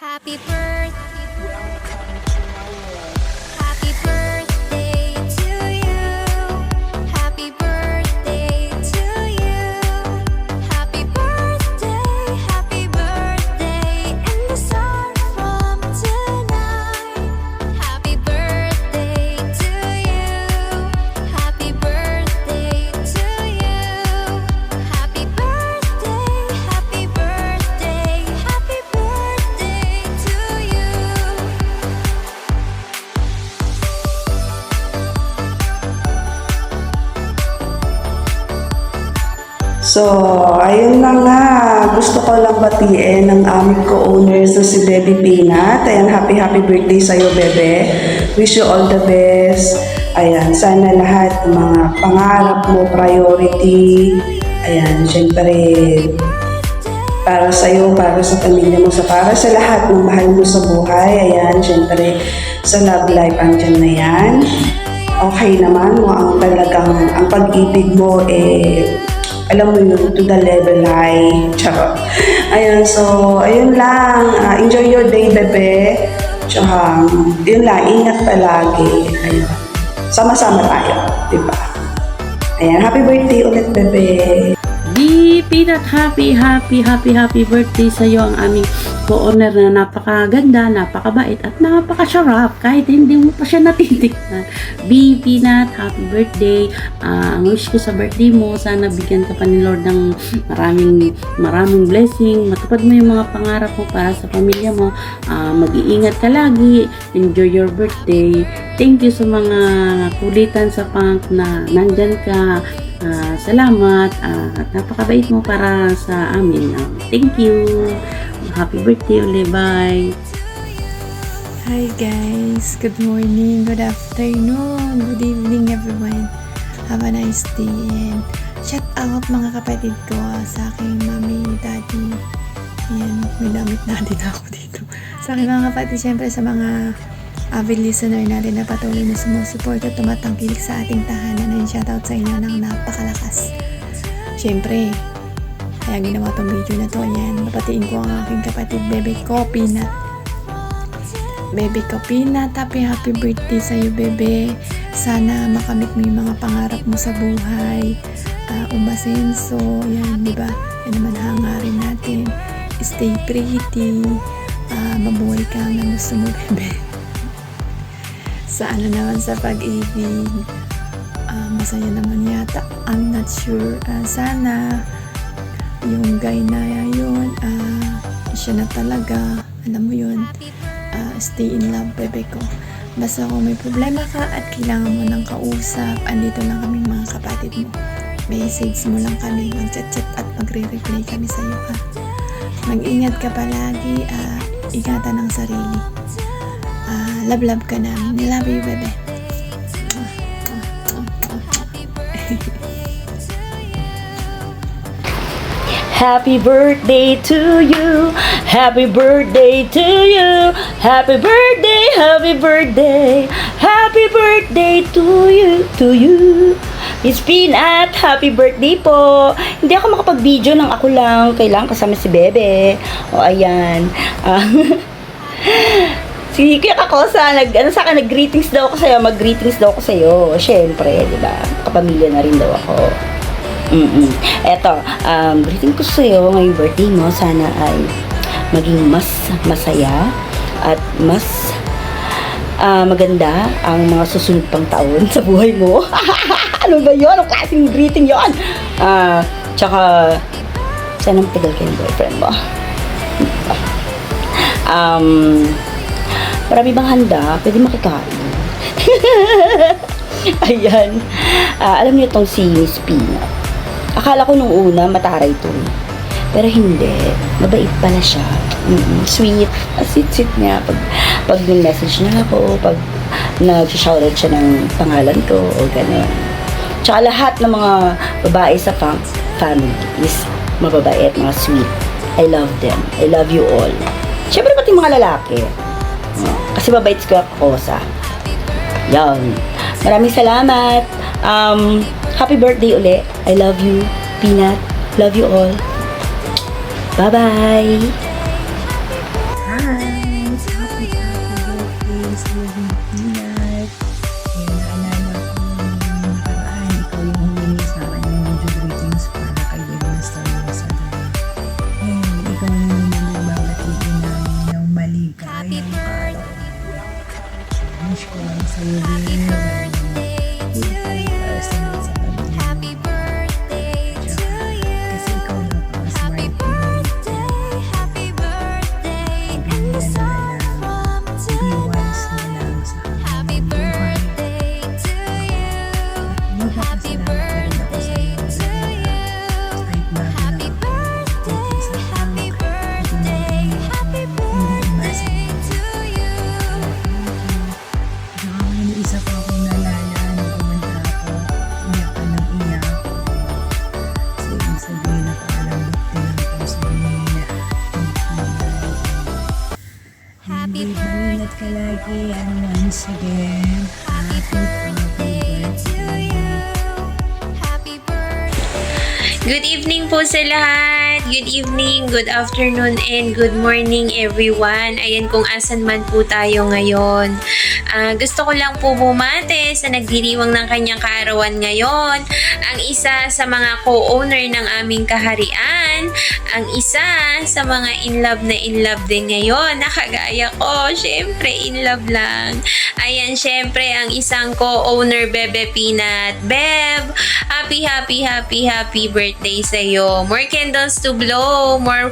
Happy birthday. Welcome to my world. Happy birthday to you. Happy birthday to you. Happy birthday in the sun from tonight. Happy birthday to you. Happy birthday to you. Happy birthday, happy birthday, happy birthday to you. So, ayun na nga. Gusto ko lang batiin ang aming co-owners na si Baby Peanut. Ayan, happy birthday sa'yo, Bebe. Wish you all the best. Ayan, sana lahat ng mga pangarap mo, priority. Ayan, syempre, para sa'yo, para sa pamilya mo, para sa lahat ng mahal mo sa buhay. Ayan, syempre, sa love life, andyan na yan. Okay naman mo ang talagang, ang pag-ibig mo, alam mo yun, to the level high. Charot. Ayun, so, ayun lang. Enjoy your day, bebe. Tsaka, yun lang, ingat palagi. Ayun. Sama-sama tayo, diba? Ayan, happy birthday ulit, bebe. Peanut, happy birthday sa iyo, ang aming co-owner na napakaganda, napakabait at napakasarap kahit hindi mo pa siya natitikman. Peanut, happy birthday. Ang wish ko sa birthday mo, sana bigyan ka pa ni Lord ng maraming blessing, matupad mo yung mga pangarap mo para sa pamilya mo. Mag-iingat ka lagi, enjoy your birthday. Thank you sa mga kulitan sa punk na nandyan ka. Salamat at napakabait mo para sa amin. Thank you. Happy birthday ulit. Bye. Hi guys, good morning, good afternoon, good evening everyone. Have a nice day and shout out mga kapatid ko sa aking mommy, daddy. Ayan, may damit na din ako dito. Sa aking mga kapatid, syempre sa mga avid listener natin na patuloy na sumusuporta at tumatangkilik sa ating tahanan, and shoutout sa inyo ng napakalakas. Siyempre, kaya ginawa tong video na to. Ayan, mapatiin ko ang aking kapatid, Bebe ko, Peanut. Bebe ko, Peanut, happy birthday sa'yo, Bebe. Sana makamit mo yung mga pangarap mo sa buhay. Umasenso, yan, di ba? Yan naman hangarin natin. Stay pretty. Mabuhay ka na gusto mo, Bebe. Sa ano naman sa pag-ibig, masaya naman yata, I'm not sure. Sana yung guy na yun, siya na talaga, alam mo yun, stay in love, bebe ko. Basta kung may problema ka at kailangan mo ng kausap, andito lang kaming mga kapatid mo. Message mo lang kami, mag-chat at magre-reply kami sa'yo, ha. Mag-ingat ka palagi, ingatan ang sarili. Love ka na. Love you, bebe. Happy birthday to you. Happy birthday to you. Happy birthday, happy birthday. Happy birthday to you. Miss Peanut, happy birthday po. Hindi ako makapag-video ng ako lang. Kailangan kasama si Bebe. O, ayan. Si Kuya Kakosa, nag-greetings daw ako sa'yo, mag-greetings daw ako sa'yo. Siyempre, di ba? Kapamilya na rin daw ako. Eto, greeting ko sa'yo ngayong birthday mo. Sana ay maging mas masaya at mas maganda ang mga susunod pang taon sa buhay mo. Ano ba yun? Anong klaseng greeting yun? Tsaka, sana matagal kayo ng boyfriend mo. Marami bang handa? Pwede makikain. Ayan. Alam niyo tong si Miss Peanut. Akala ko nung una mataray to. Pero hindi. Mabait pala siya. Sweet. Sweet niya. Pag message niya ako, pag nag-shoutout siya ng pangalan ko, o gano'n. Tsaka lahat ng mga babae sa family is mababait, mga sweet. I love them. I love you all. Siyempre pati mga lalaki. Kasi mabait si Kuya Kakosa. Yan. Maraming salamat. Happy birthday uli. I love you, Peanut. Love you all. Bye-bye. Hi. Happy Ingat ka lagi. And once again, Happy birthday to you. Happy birthday. Good evening po sa lahat. Good evening, good afternoon, and good morning everyone. Ayan kung asan man po tayo ngayon. Gusto ko lang po bumate sa nagdiriwang ng kanyang kaarawan ngayon. Ang isa sa mga co-owner ng aming kaharian. Ang isa sa mga in love din ngayon. Nakagaya ko, syempre in love lang. Ayan, syempre ang isang co-owner Bebe Peanut. Beb, happy birthday sa'yo. More candles to blow, more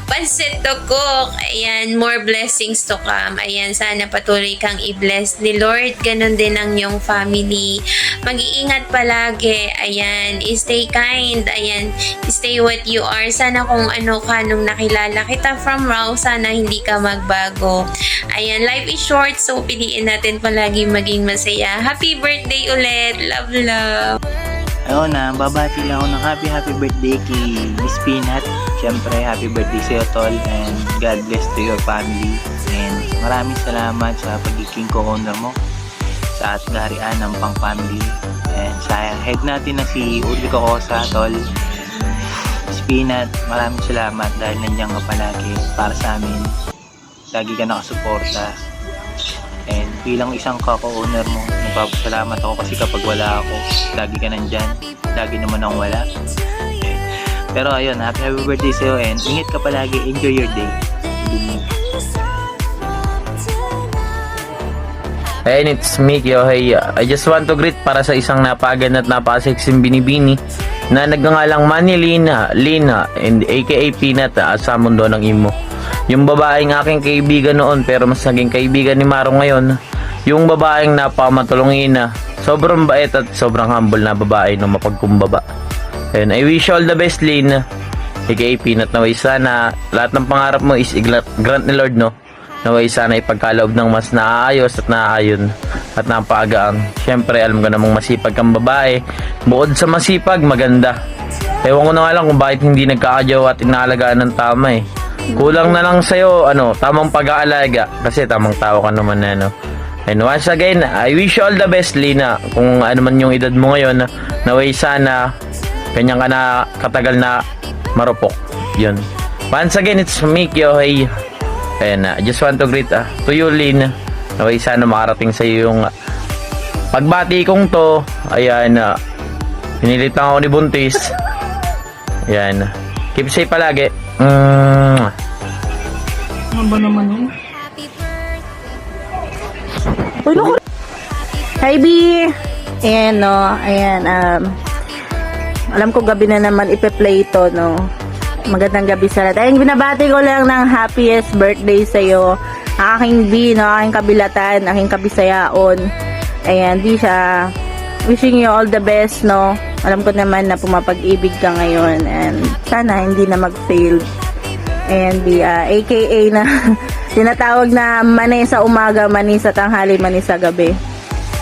pansit to cook. Ayan, more blessings to come. Ayan, sana patuloy kang i-bless ni Lord. Ganon din ang iyong family. Mag-iingat palagi. Ayan, stay kind. Ayan, stay what you are. Sana kung ano ka nung nakilala kita from Raw, sana hindi ka magbago. Ayan, life is short, so piliin natin palagi maging masaya. Happy birthday ulit. Love, love. Ayun na, babati lang ako ng happy birthday kay Miss Peanut. Siyempre, happy birthday sa'yo, Tol. And God bless to your family. And maraming salamat sa pagiging co-owner mo sa At-Garian ng Pang Family. And sa head natin na si Uli Cocosa, Tol. Miss Peanut, maraming salamat dahil nandiyan ka palagi para sa amin. Lagi ka nakasuporta. And bilang isang co-owner mo, nagpapasalamat ako kasi kapag wala ako, lagi ka nandyan. Lagi naman akong wala. Pero ayun, happy birthday sa'yo and ingat ka palagi. Enjoy your day. Hey, it's Mikyo. Hey, I just want to greet para sa isang napaganda at napakaseksing binibini na nagngangalang Manny Lina, and aka Peanut sa mundo ng imo. Yung babaeng aking kaibigan noon pero mas naging kaibigan ni Maro ngayon. Yung babaeng napakamatulungin na sobrang bait at sobrang humble na babae na mapagkumbaba. And I wish you all the best, Lin. aka Peanut, naway sana lahat ng pangarap mo is grant ni Lord, no? Naway sana ipagkaloob ng mas naayos at naayon at napaagaan. Siyempre alam ko namang masipag kang babae. Bukod sa masipag, maganda. Ewan ko na nga lang kung bakit hindi nagkakajawa at inaalagaan ng tama eh. Kulang na lang sa'yo, tamang pag-aalaga. Kasi tamang tao ka naman na, And once again, I wish you all the best, Lina. Kung ano man yung edad mo ngayon, naway sana, ganyan ka na katagal na marupok. Yun. Once again, it's Mikyo. Hey. And I just want to greet to you, Lin. Naway sana makarating sa'yo yung pagbati kong to. Ayan, pinilit lang ako ni Buntis. Ayan. Keep safe palagi. Ano ba naman yun? Happy birthday. Hi B! Ayan no, ayan, alam ko gabi na naman ipe-play ito, no. Magandang gabi sa lahat. Ayun, binabati ko lang ng happiest birthday sa'yo. Aking B, no, aking kabilatan, aking kabisayaon. Ayan, di siya. Wishing you all the best, no. Alam ko naman na pumapag-ibig ka ngayon and sana hindi na mag-fail. And the AKA na tinatawag na mani sa umaga, mani sa tanghali, mani sa gabi.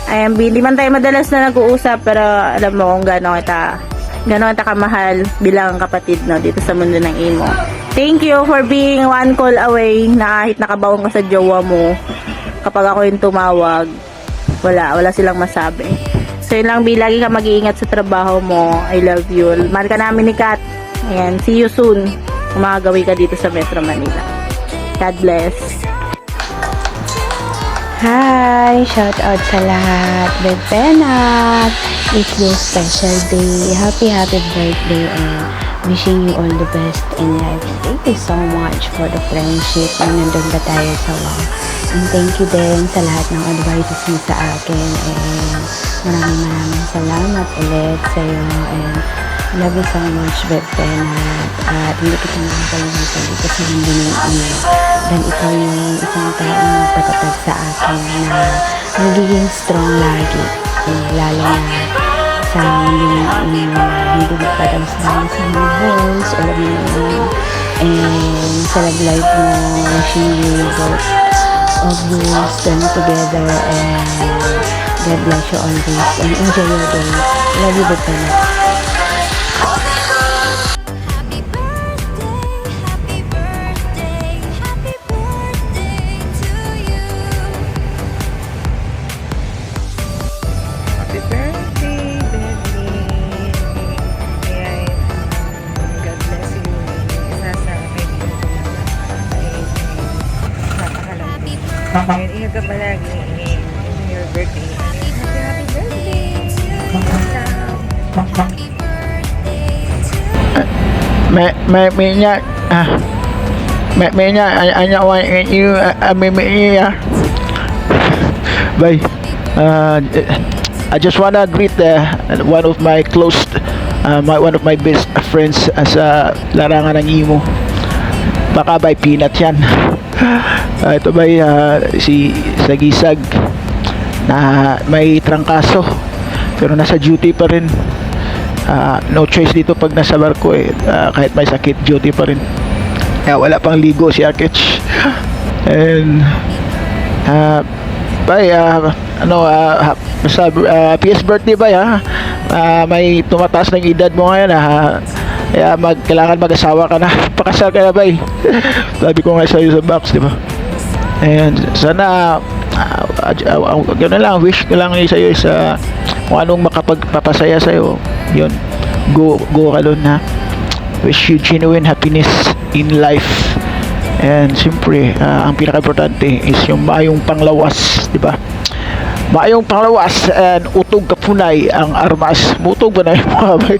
Ayan, hindi man tayo madalas na nag-uusap pero alam mo kung gano'n kita kamahal bilang kapatid, no, dito sa mundo ng imo. Thank you for being one call away na kahit nakabaon ka sa jowa mo. Kapag ako yung tumawag, wala silang masabi. So yun lang, lagi ka mag-iingat sa trabaho mo. I love you. Mahal ka namin ni Kat. Ayan, see you soon. Umagawi ka dito sa Metro Manila. God bless. Hi! Shout out sa lahat. Bebenat! It's your special day. Happy birthday and wishing you all the best in life. Thank you so much for the friendship na nandun ba tayo sa Wow. And thank you din sa lahat ng advices mo sa akin. And maraming salamat ulit sa'yo. And love you so much, Bebenat. At hindi kita nakakalimutan dito sa mundo ng iyo. Dahil ikaw yung isang taong patatag sa akin na nagiging strong lagi. Lalo na sa mundo ng iyo, hindi magpadamsama sa mga goals, alam mo naman. And sa love life mo, wishing you both of you stand together and God bless you always and enjoy your day. Love you, Bebenat. Happy birthday, happy birthday, happy birthday Ayun, ingat ka palagi. And your birthday. Happy birthday! Bye. I just wanna greet one of my one of my best friends sa larangan ng imo. Baka by Peanut yan. Ito ba si Sagisag na may trangkaso pero nasa duty pa rin. No choice dito pag nasa barko kahit may sakit, duty pa rin. Wala pang ligo si Akech. And bye, PS birthday ba may tumataas ng edad mo ngayon kaya kailangan mag-asawa ka na. Pakasal ka na ba sabi ko nga sa'yo sa box, di ba? And sana gano'n lang, wish ko lang sa'yo sa kung anong makapagpapasaya sa'yo, yun, go ka doon wish you genuine happiness in life. And siyempre ang pinaka-importante is yung maayong panglawas, di ba? Maayong panglawas and utog kapunay ang armas. Mutog ba na yung mga bay?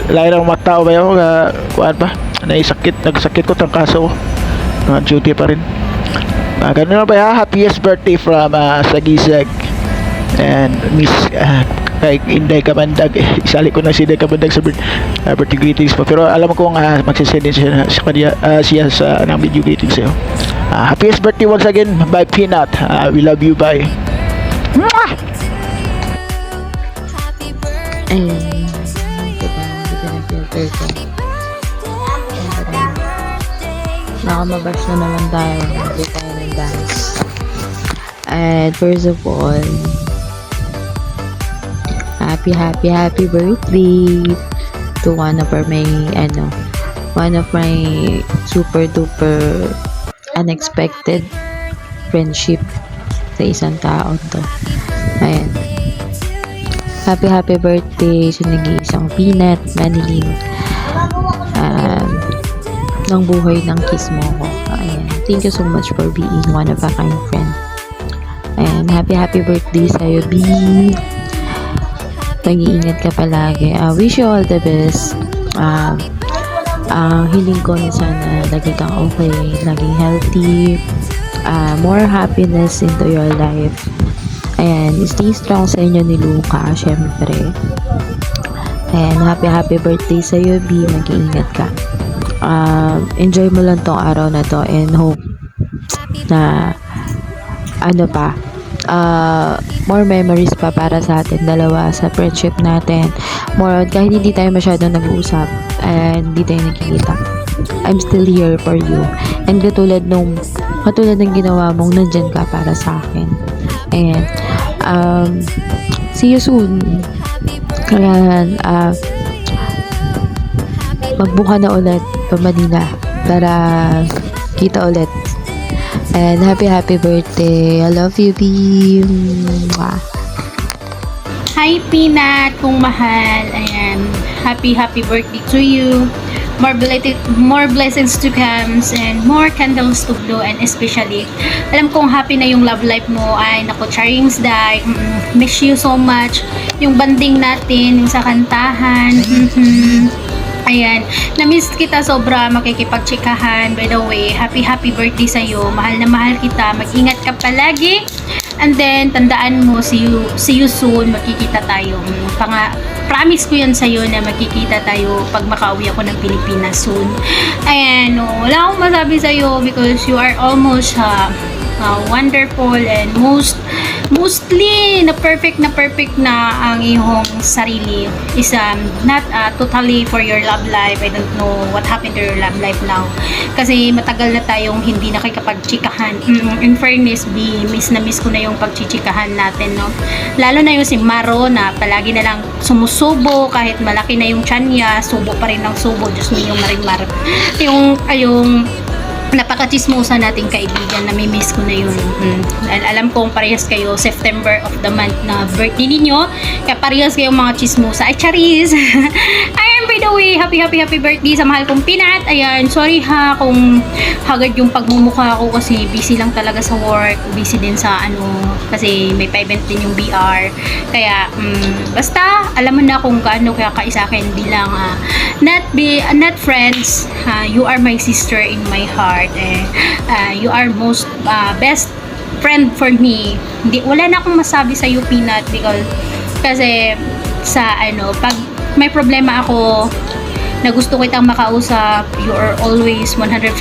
Lain ng mga tao ba yung kuhaan pa? Nagsakit ko, trangkaso ko. Duty pa rin. Ganun na ba happiest birthday from Sagisag and Miss kay Inday Kamandag. Isali ko na si Inday Kamandag sa birthday greetings pa. Pero alam ko kung magsisend din siya sa ng video greetings sa'yo. Happiest birthday once again by Peanut. We love you, bye. Happy birthday. Ayun. Diba? Hindi ko na-filter ko. Nakamabas na naman tayo. Hindi tayo ng dance. And first of all, happy birthday to one of my super duper unexpected friendship sa isang tao to. Ayan. Happy birthday sa nag-iisang Peanut, Manilyn. Ng buhay ng kiss mo ko. Ayan. Thank you so much for being one of a kind friend. And happy birthday sa'yo, B. Mag-iingat ka palagi. Wish you all the best. Hiling ko na sana lagi kang okay, laging healthy, more happiness into your life. Ayan, stay strong sa inyo ni Luca, syempre. And happy birthday sa'yo, B. Mag-iingat ka. Enjoy mo lang tong araw na to and hope na more memories pa para sa atin dalawa sa friendship natin. More on, kahit hindi tayo masyadong nag-uusap and hindi tayo nagkikita, I'm still here for you. And katulad ng ginawa mong, nandyan ka para sa akin. And see you soon. Kaya magbuka na ulit pa Manila para kita ulit. And happy birthday. I love you, B. Mwah. Hi, Peanut, kung mahal. Ayan. Happy birthday to you. More blessings to come and more candles to blow, and especially alam kong happy na yung love life mo. Ay naku, Charing's Day, miss you so much. Yung banding natin, yung sa kantahan, ayan, na-miss kita sobra, makikipagtsikahan. By the way, happy birthday sa'yo. Mahal na mahal kita. Mag-ingat ka palagi. And then, tandaan mo, see you soon. Magkikita tayo. Promise ko yan sa'yo na magkikita tayo pag makauwi ako ng Pilipinas soon. Ayan, wala akong masabi sa'yo because you are almost wonderful and mostly na perfect na ang iyong sarili is not totally for your love life. I don't know what happened to your love life now kasi matagal na tayong hindi nakikipagtsikahan. In fairness, miss ko na yung pagchichikahan natin, no? Lalo na yung si Maro na palagi na lang sumusubo kahit malaki na yung tiyan niya, subo pa rin ng subo. Diyos mo, yung Marimar, yung napaka-chismosa nating kaibigan, namimiss ko na yun. Dahil alam kong parehas kayo, September of the month na birthday ninyo, kaya parehas kayong mga chismosa. Ay, charis! Ayan, by the way, happy birthday sa mahal kong Peanut. Ayan, sorry ha kung hagad yung pagmumukha ko kasi busy lang talaga sa work, busy din sa kasi may pa-event din yung BR. Kaya, basta, alam mo na kung gaano kaya kaisakin bilang not friends, you are my sister in my heart. You are most best friend for me. Wala na akong masabi sa iyo, Peanut, because kasi sa pag may problema ako na gusto kitang makausap, you are always 100%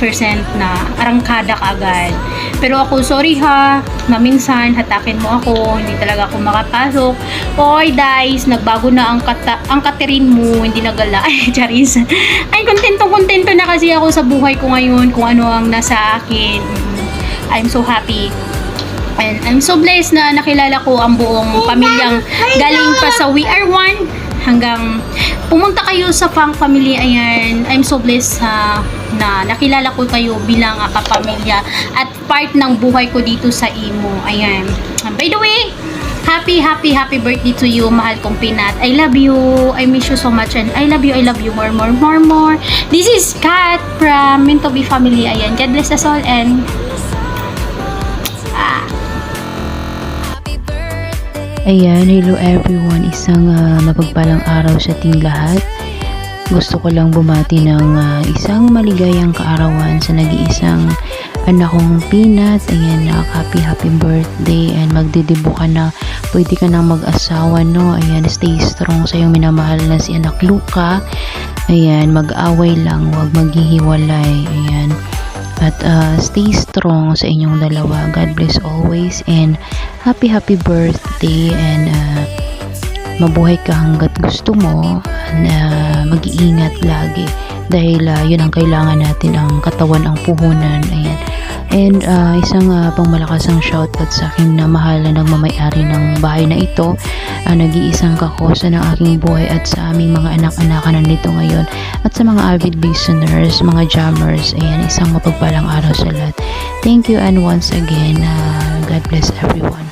na arangkada ka agad. Pero ako, sorry ha, na minsan hatakin mo ako, hindi talaga ako makapasok. Oy, guys, nagbago na ang Catherine mo, hindi nagala. Ay, charis. Ay, kontento na kasi ako sa buhay ko ngayon, kung ano ang nasa akin. I'm so happy. And I'm so blessed na nakilala ko ang buong pamilyang galing pa sa We Are One hanggang pumunta kayo sa Fang Family. Ayan, I'm so blessed na nakilala ko kayo bilang kapamilya at part ng buhay ko dito sa Imo. Ayan. By the way, happy birthday to you, mahal kong Peanut. I love you. I miss you so much and I love you more. This is Kat from Mintobi Family. Ayan, God bless us all and Ayan, hello everyone. Isang mapagpalang araw sa ating lahat. Gusto ko lang bumati ng isang maligayang kaarawan sa nag-iisang anak kong Peanut. Ayan, happy birthday and magdidibo ka na. Pwede ka nang mag-asawa, no? Ayan, stay strong sa iyong minamahal na si anak Luca. Ayan, mag-away lang, huwag maghihiwalay. Ayan. At stay strong sa inyong dalawa. God bless always and happy birthday and mabuhay ka hanggat gusto mo na mag-iingat lagi dahil yun ang kailangan natin, ang katawan, ang puhunan. Ayan. And isang pangmalakasang shoutout sa aking na mahal na nagmamay-ari ng bahay na ito, nag-iisang kakosa ng aking buhay at sa aming mga anak-anakan nandito ngayon at sa mga avid listeners, mga jammers. Ayan, isang mapagpalang araw sa lahat. Thank you and once again, God bless everyone.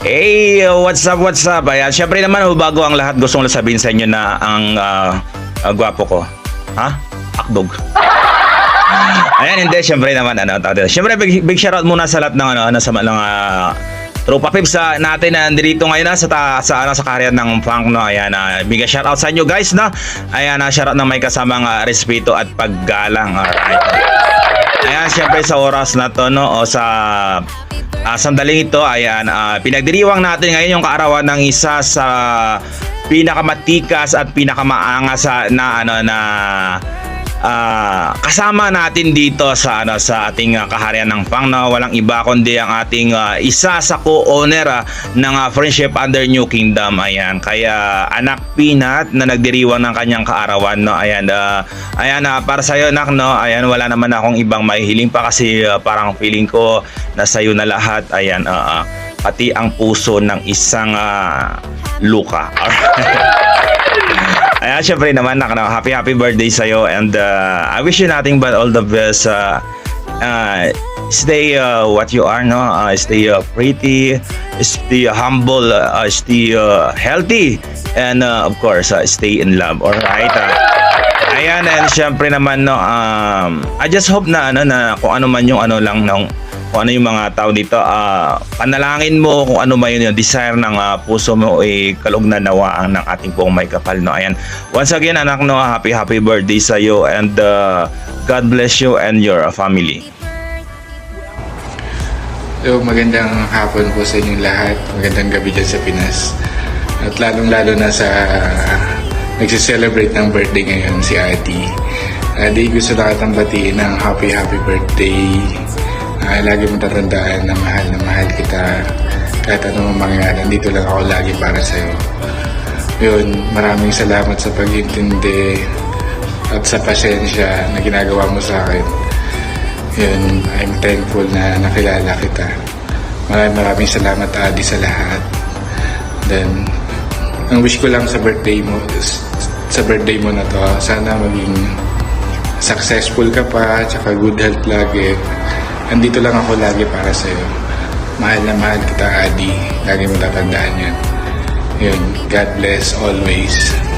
Hey, what's up? Ayan, syempre naman, bago ang lahat, gusto ko lang sabihin sa inyo na ang gwapo ko. Ha? Akdog. Ayan, hindi, syempre naman, syempre, big shoutout muna sa lahat ng, sa mga tropa pips natin na nandito ngayon sa kaharian ng funk, no? Ayan, big shoutout sa inyo guys, no? Ayan, shoutout na may kasamang respeto at paggalang. Alright. Ayan, syempre sa oras na to, no? O sa sandaling ito, ayan, pinagdiriwang natin ngayon yung kaarawan ng isa sa pinakamatikas at pinakamaangas kasama natin dito sa ating kaharian ng funk, na walang iba kundi ang ating isa sa co-owner ng Friendship Under New Kingdom. Ayan, kaya anak Peanut na nagdiriwang ng kanyang kaarawan, no? Ayan, para sa iyo, anak, no? Ayan, wala naman akong ibang mahihiling pa kasi parang feeling ko na sa iyo na lahat. Ayan, pati ang puso ng isang Luca. Ayan, syempre naman, happy birthday sa'yo and I wish you nothing but all the best. Stay what you are, no? Stay pretty, stay humble, stay healthy, and of course, stay in love. Alright? Ayan, and syempre naman, no, I just hope na kung ano man yung kung ano yung mga tao dito, panalangin mo kung ano man yung desire ng puso mo, kalugnan nawaan ng ating pong may kapal, no? Ayan, once again, anak, no, happy birthday sa iyo and God bless you and your family. So, magandang hapon po sa inyong lahat, magandang gabi dyan sa Pinas, at lalong-lalo na sa nagsiselebrate ng birthday ngayon si Ate. Di gusto na kitang batiin ng happy birthday. Lagi mo tatandaan na mahal kita kahit anong mangyari. Nandito lang ako lagi para sa'yo. Yun, maraming salamat sa pag-intindi at sa pasensya na ginagawa mo sa akin. Yun, I'm thankful na nakilala kita. Maraming salamat, Adi, sa lahat. Then, ang wish ko lang sa birthday mo na to, sana maging successful ka pa, tsaka good health lagi. Andito lang ako lagi para sa'yo. Mahal na mahal kita, Adi. Lagi mo tatandaan yan. Yun, God bless always.